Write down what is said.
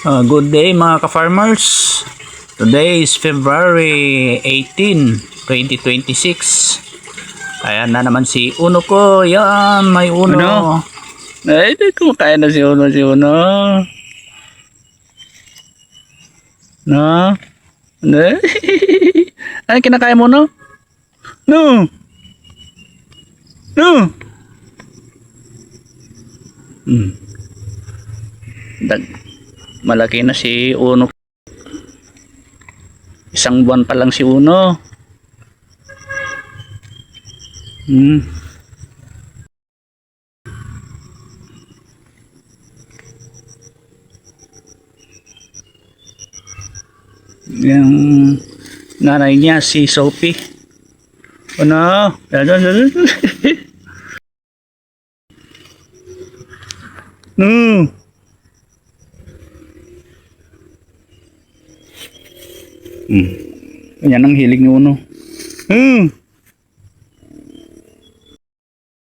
Good day mga ka-farmers. Today is February 18, 2026. Ayan na naman si Uno ko. Yan, may Uno. Ano? Ay, kumakain na si Uno. No? Ano? Ay, kinakain mo, no? No! No! Malaki na si Uno. Isang buwan pa lang si Uno. Yung nanay niya si Sophie. Ano? No. Yan ang hilig ni Uno.